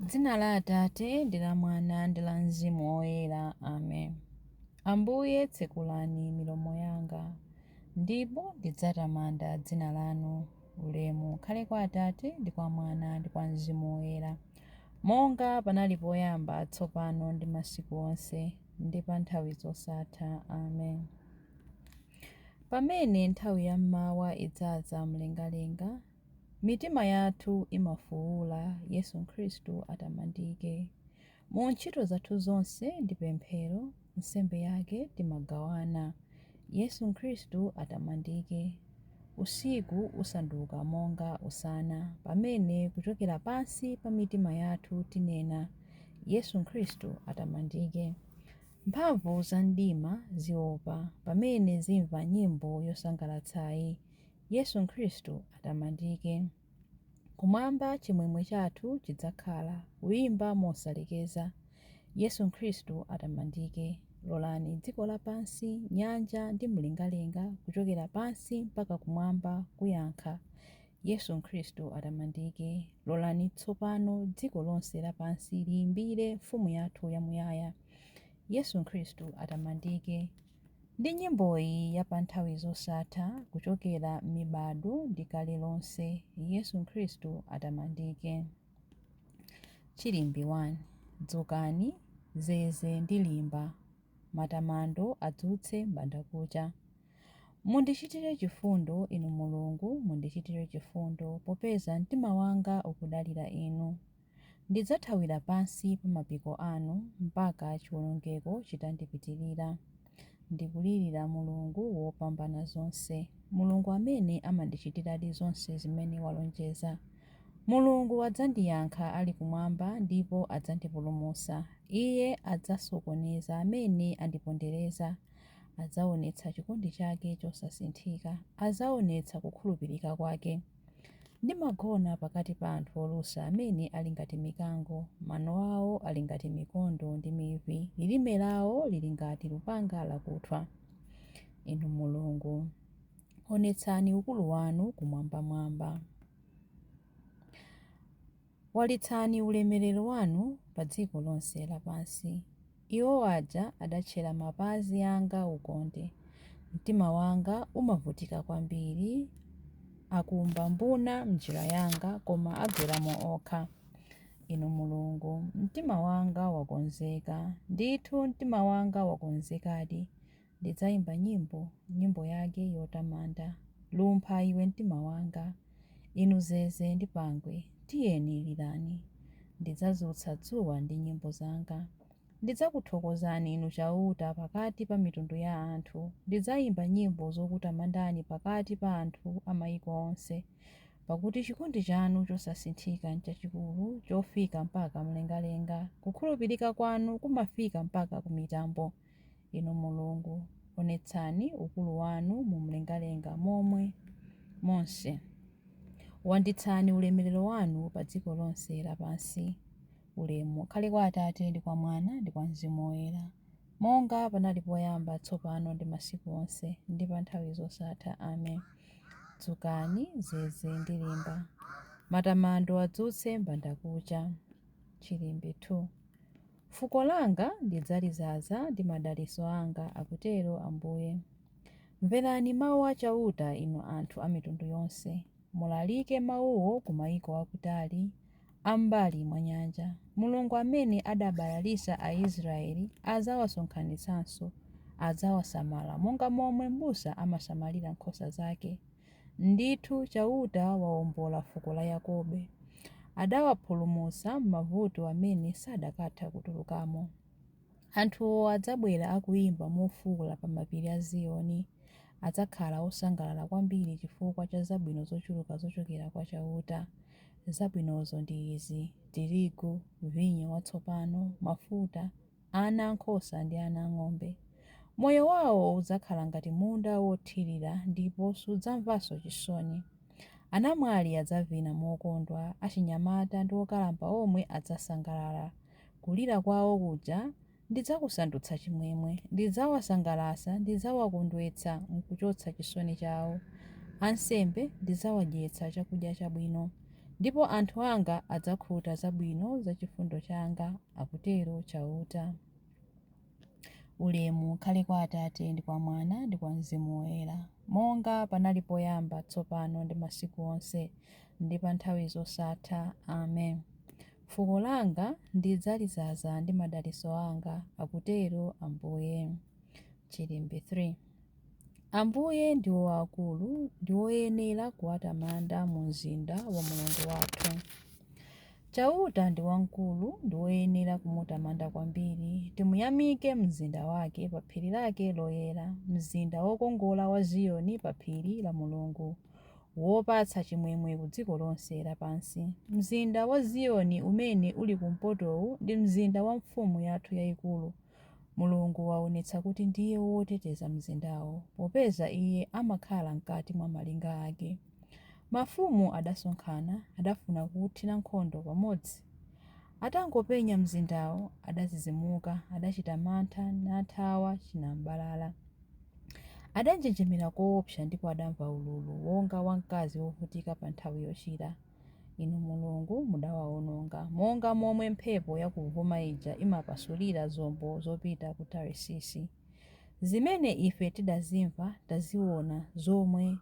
Dzina la Atate ndi la Mwana ndi la Mzimu Woyera. Amen. Ambuye tsekulani milomo yanga, ndipo ndidzatamanda dzina lanu. Ulemu ukhale kwa Atate ndi kwa Mwana ndi kwa Mzimu Woyera, monga panali poyamba, tsopano ndi masiku onse, ndi pa nthawi zosatha. Amen. Pamene nthawi ya mmawa idzaza mlengalenga, mitima yathu imafuwula Yesu Khristu atamandike. Mu ntchito zathu zonse ndi pemphero, nsembe yake timagawana. Yesu Khristu atamandike. Usiku usanduka monga usana, pamene kuchokera pansi pa mitima yathu tinena Yesu Khristu atamandike. Mphamvu za mdima ziopa, pamene zimva nyimbo yosangalatsayi Yesu Khristu atamandike. Kumwamba chimwemwe chathu chidzakhala kuyimba mosalekeza Yesu Khristu atamandike. Lolani dziko lapansi, nyanja ndi mlengalenga, kuchokera pansi mpaka kumwamba kuyankha Yesu Khristu atamandike. Lolani tsopano dziko lonse lapansi liyimbire mfumu yathu yamuyaya Yesu Khristu atamandike. Ndi nyimboyi ya pa nthawi zosatha, kuchokera m'mibado ndi kale lonse, Yesu Khristu atamandike. Chilimbi 1. Dzukani, zeze ndi limba, matamando adzutse m'bandakucha. Mundichitire chifundo, inu Mulungu, mundichitire chifundo, popeza mtima wanga ukudalira inu. Ndidzathawira pansi pa mapiko anu, mpaka chiwonongeko chitandipitirira. Ndikulirira Mulungu wopambana zonse, Mulungu amene amandichitiradi zonse zimene walonjeza. Mulungu adzandiyankha ali kumwamba, ndipo adzandipulumutsa. Iye adzasokoneza amene andipondereza. Adzaonetsa chikondi chake chosasinthika, adzaonetsa kukhulupirika kwake. Ndimagona pakati pa anthu olusa amene ali ngati mikango. Mano awo ali ngati mikondo ndi mivi, lilime lawo lili ngati lupanga lakuthwa. Inu Mulungu, onetsani ukulu wanu kumwambamwamba. Walitsani ulemerero wanu pa dziko lonse lapansi. Iwo aja adatchera mapazi anga ukonde. Mtima wanga umavutika kwambiri, akumba mbuna m'njira yanga, koma agweramo okha. Inu Mulungu, mtima wanga wakonzeka, ndithu mtima wanga wakonzekadi. Ndidzayimba nyimbo yake yotamanda. Lumpha iwe mtima wanga, inu zeze ndi pangwe, tiyeni lirani. Ndidzazutsa dzuwa ndi nyimbo zanga. Ndidzakuthokozani inu chauta pakati pa mitundu ya anthu. Ndidzayimba nyimbo zokutamandani pakati pa anthu a mayiko onse. Pakuti chikondi chanu chosasinthika n'chachikulu, chofika mpaka mlengalenga. Kukhulupirika kwanu kumafika mpaka ku mitambo. Inu Mulungu, onetsani ukulu wanu mu mlengalenga momwe monse. Wanditsani ulemerero wanu pa dziko lonse lapansi. Ulemu ukhale kwa Atate ndi kwa Mwana ndi kwa Mzimu Woyera, monga panali poyamba, tsopano ndi masiku onse, ndi pa nthawi zosatha. Amen. Dzukani, zeze ndi limba, matamando adzutse m'bandakucha. Chilimbi 2. Fuko langa ndidzalizaza ndi madalitso anga, akutero Ambuye. Mverani mawu achauta, inu anthu a mitundu yonse. Mulalike mawuwo ku mayiko akutali, ambali mwa nyanja. Mulungu amene adabalalisa Aisraeli adzawasonkhanitsanso, adzawasamala monga momwe m'busa amasamalira nkhosa zake. Ndithu chauta wawombola fuko la Yakobo, adawapulumutsa m'mavuto amene sadakatha kutulukamo. Anthuwo adzabwera akuyimba mofuwula pa mapiri a Ziyoni. Adzakhala osangalala kwambiri chifukwa cha zabwino zochuluka zochokera kwa chauta. Zabwinozo ndi izi: tirigu, vinyo watsopano, mafuta, ana ankhosa ndi ana ang'ombe. Moyo wawo udzakhala ngati munda wothirira, ndipo sudzamvanso chisoni. Anamwali adzavina mokondwa, achinyamata ndi okalamba omwe adzasangalala. Kulira kwawo kuja ndidzakusandutsa chimwemwe. Ndidzawasangalatsa, ndidzawakondwetsa n'kuchotsa chisoni chawo. Ansembe ndidzawadyetsa chakudya chabwino. ndipo anthu anga adzakhuta zabwino za chifundo changa, akutero chauta. Ulemu ukhale kwa Atate ndi kwa Mwana ndi kwa Mzimu Woyera, monga panali poyamba, tsopano ndi masiku onse, ndi pa nthawi zosatha. Amen. Fuko langa ndidzalizaza ndi madalitso anga, akutero Ambuye. Chilimbe 3. Ambuye ndiwo waakulu, ndi woyenera kuwatamanda mu mzinda wa Mulungu wathu. Chauta ndi wamkulu, ndi woyenera kumutamanda kwambiri. Timuyamike mzinda wake pa phiri lake loyera, mzinda wokongola wa Ziyoni pa phiri la Mulungu, wopatsa chimwemwe ku dziko lonse lapansi. Mzinda wa Ziyoni umene uli kumpotowu ndi mzinda wa mfumu yathu yayikulu. Mulungu waonetsa kuti ndiye woteteza mzindawo, popeza iye amakhala mkati mwa malinga ake. Mafumu adasonkhana, adafuna kuwuthira nkhondo pamodzi. Atangopenya mzindawo, adazizimuka, adachita mantha, nathawa chinambalala. Adanjenjemera koopsa ndipo adamva ululu wonga wamkazi wovutika pa nthawi yochira. Inu Mulungu mudawawononga, monga momwe mphepo yakuvuma ija imapasulira zombo zopita ku Tarisisi. Zimene ife tidazimva taziona zomwe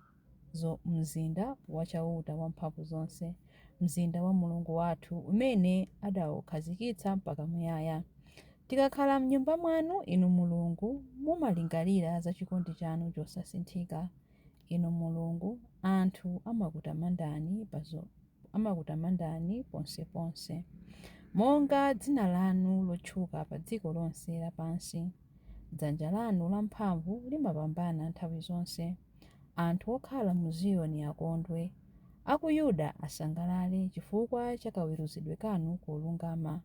mzinda wachauta wamphamvu zonse, mzinda wa Mulungu wathu umene adawukhazikitsa mpaka muyaya. Tikakhala m'nyumba mwanu, Inu Mulungu, mumalingalira za chikondi chanu chosasinthika. Inu Mulungu, anthu amakutamandani ponseponse, monga dzina lanu lotchuka pa dziko lonse lapansi. Dzanja lanu lamphamvu limapambana nthawi zonse. Anthu okhala mu Ziyoni akondwe, a ku Yuda asangalale chifukwa cha kaweruzidwe kanu kolungama.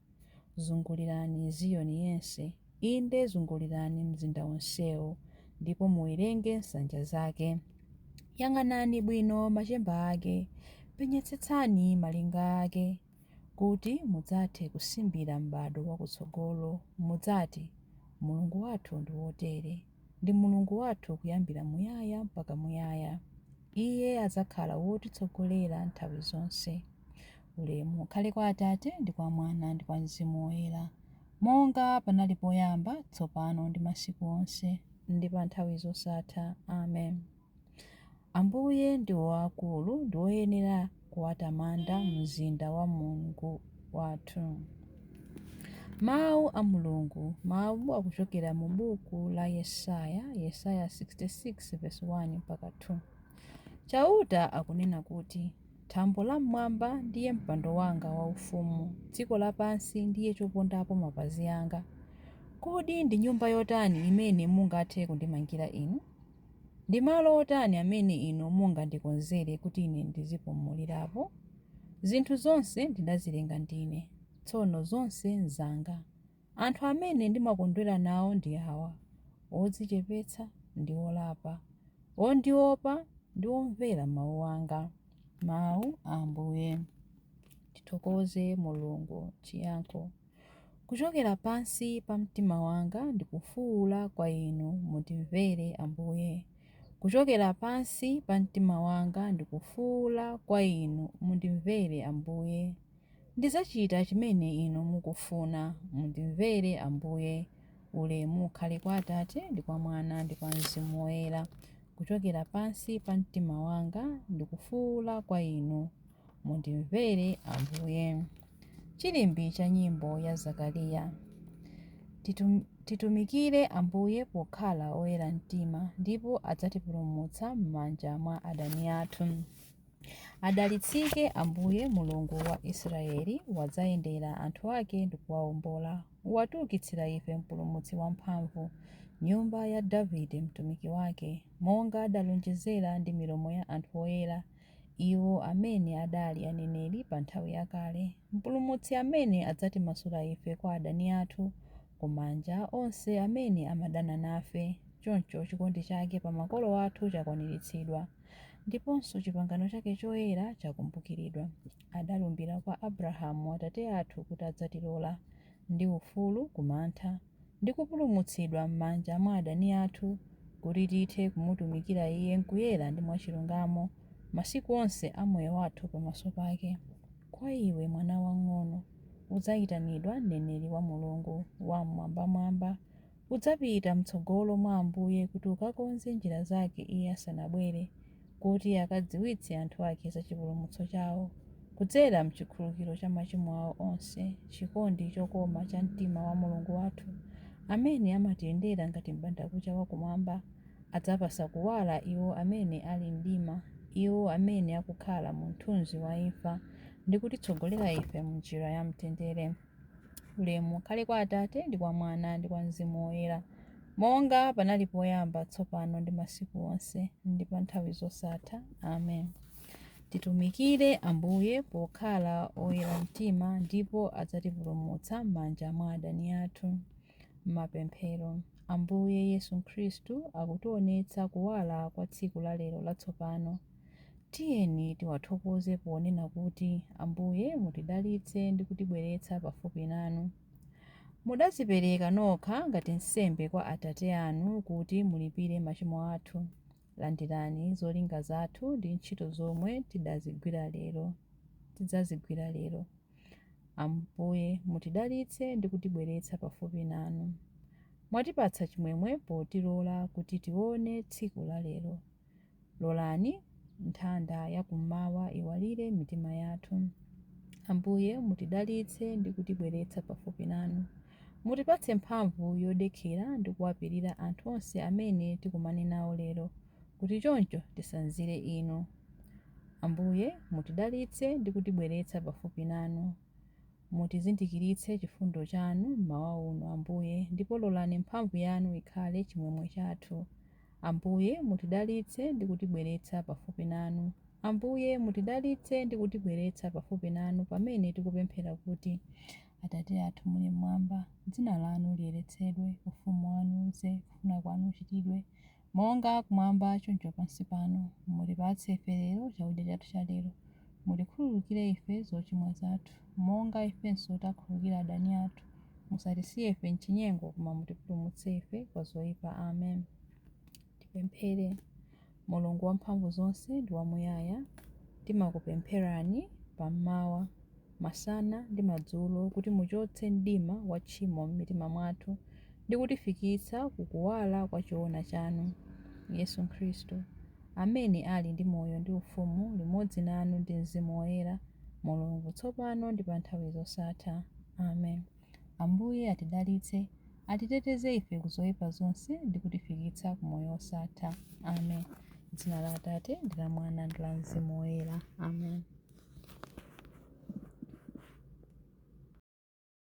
Zungulirani Ziyoni yense, inde zungulirani mzinda wonsewo, ndipo muwerenge nsanja zake. Yang'anani bwino machemba ake, penyetsetsani malinga ake, kuti mudzathe kusimbira m'bado wakutsogolo. Mudzati, Mulungu wathu ndi wotere, ndi Mulungu wathu kuyambira muyaya mpaka muyaya. Iye adzakhala wotitsogolera nthawi zonse. Ulemu ukhale kwa Atate ndi kwa Mwana ndi kwa Mzimu Woyera, monga panali poyamba, tsopano ndi masiku onse, ndi pa nthawi zosatha. Amen. Ambuye ndi waakulu, ndi woyenera kuwatamanda mzinda wa Mulungu wathu. Mawu a Mulungu. Mawu akuchokera mu buku la Yesaya 66 verse 1 mpaka 2. Chauta akunena kuti, thambo la mmwamba ndiye mpando wanga waufumu, dziko lapansi ndiye chopondapo mapazi anga. Kodi ndi nyumba yotani imene mungathe kundimangira inu? Ndi malo otani amene inu mungandikonzere kuti ine ndizipumulirapo? Zinthu zonse ndinazilenga ndine, tsono zonse nzanga. Anthu amene ndimakondwera nawo ndi awa: odzichepetsa ndi olapa, ondiopa ndi omvera mawu anga. Mawu a Ambuye. Tithokoze Mulungu. Chiyankho: kuchokera pansi pa mtima wanga ndikufuwula kwa inu, mundimvere Ambuye. Kuchokera pansi pa mtima wanga ndikufuwula kwa inu, mundimvere Ambuye. Ndidzachita chimene inu mukufuna, mundimvere Ambuye. Ulemu ukhale kwa Atate ndi kwa Mwana ndi kwa Mzimu Woyera. Kuchokera pansi pa mtima wanga ndikufuwula kwa inu, mundimvere Ambuye. Chilimbi cha nyimbo ya Zakariya. Titumikire Ambuye pokhala oyera mtima, ndipo adzatipulumutsa m'manja mwa adani athu. Adalitsike Ambuye Mulungu wa Israeli, wadzayendera anthu ake ndi kuwawombola. Watiukitsira ife mpulumutsi wamphamvu, nyumba ya Davide mtumiki wake, monga adalonjezera ndi milomo ya anthu oyera, iwo amene adali aneneri pa nthawi yakale. Mpulumutsi amene adzatimasula ife kwa adani athu, kumanja onse amene amadana nafe. Choncho chikondi chake pa makolo athu chakwaniritsidwa, ndiponso chipangano chake choyera chakumbukiridwa. Adalumbira kwa Abrahamu atate athu kuti adzatilola ndi ufulu kumantha, ndi kupulumutsidwa m'manja mwa adani athu, kuti tithe kumutumikira iye mkuyera ndi mwachilungamo masiku onse a moyo wathu pamaso pake. kwa iwe mwana wang'ono, udzayitanidwa mneneri wa Mulungu wamwambamwamba. Udzapita mtsogolo mwa Ambuye kuti ukakonze njira zake iye asanabwere, kuti akadziwitse anthu ake za chipulumutso chawo kudzera mchikhululukiro cha machimo awo onse, chikondi chokoma cha mtima wa Mulungu wathu, amene amatiyendera ngati m'bandakucha wakumwamba. Adzapasa kuwala iwo amene ali mdima, iwo amene akukhala mu mthunzi wa imfa, ndi kutitsogolera ife mu njira ya mtendere. Ulemu ukhale kwa Atate ndi kwa Mwana ndi kwa Mzimu Woyera, monga panali poyamba, tsopano ndi masiku onse, ndi pa nthawi zosatha. Amen. Titumikire Ambuye pokhala oyera mtima, ndipo adzatipulumutsa m'manja mwa adani athu. Mapemphero. Ambuye Yesu Khristu akutionetsa kuwala kwa tsiku la lero latsopano. Tiyeni tiwathokoze ponena kuti Ambuye mutidalitse ndi kutibweretsa pafupi nanu. Mudadzipereka nokha ngati nsembe kwa Atate anu kuti mulipire machimo athu. Landirani zolinga zathu ndi ntchito zomwe tidzazigwira lero. Ambuye mutidalitse ndi kutibweretsa pafupi nanu. Mwatipatsa chimwemwe potilola kuti tione tsiku la lero. Lolani nthanda yakummawa iwalire mitima yathu. Ambuye mutidalitse ndi kutibweretsa pafupi nanu. Mutipatse mphamvu yodekhera ndi kuwapirira anthu onse amene tikumane nawo lero, kuti choncho tisanzire inu. Ambuye mutidalitse ndi kutibweretsa pafupi nanu. Mutizindikiritse chifundo chanu mmawa uno Ambuye, ndipo lolani mphamvu yanu ikhale chimwemwe chathu. Ambuye mutidalitse ndi kutibweretsa pafupi nanu. Ambuye mutidalitse ndi kutibweretsa pafupi nanu pamene tikupemphera kuti: Atate athu muli mmwamba, dzina lanu liyeretsedwe, ufumu wanu udze, kufuna kwanu kuchitidwe monga kumwamba choncho pansi pano. Mutipatse ife lero chakudya chathu cha lero. Mutikhululukire ife zochimwa zathu, monga ifenso takhululukira adani athu. Musatisiye ife m'chinyengo, koma mutipulumutse ife kwa zoyipa. Amen. Tipemphere. Mulungu wamphamvu zonse ndi wamuyaya, timakupempherani pammawa, masana ndi madzulo kuti muchotse mdima wa tchimo m'mitima mwathu ndi kutifikitsa kukuwala kwa chiona chanu. Yesu Khristu, amene ali ndi moyo ndi ufumu limodzi nanu ndi Mzimu Woyera, Mulungu tsopano ndi pa nthawi zosatha. Amen. Ambuye atidalitse, atiteteze ife ku zoyipa zonse ndi kutifikitsa ku moyo wosatha. Amen. Dzina la Atate ndi la Mwana ndi la Mzimu Woyera. Amen.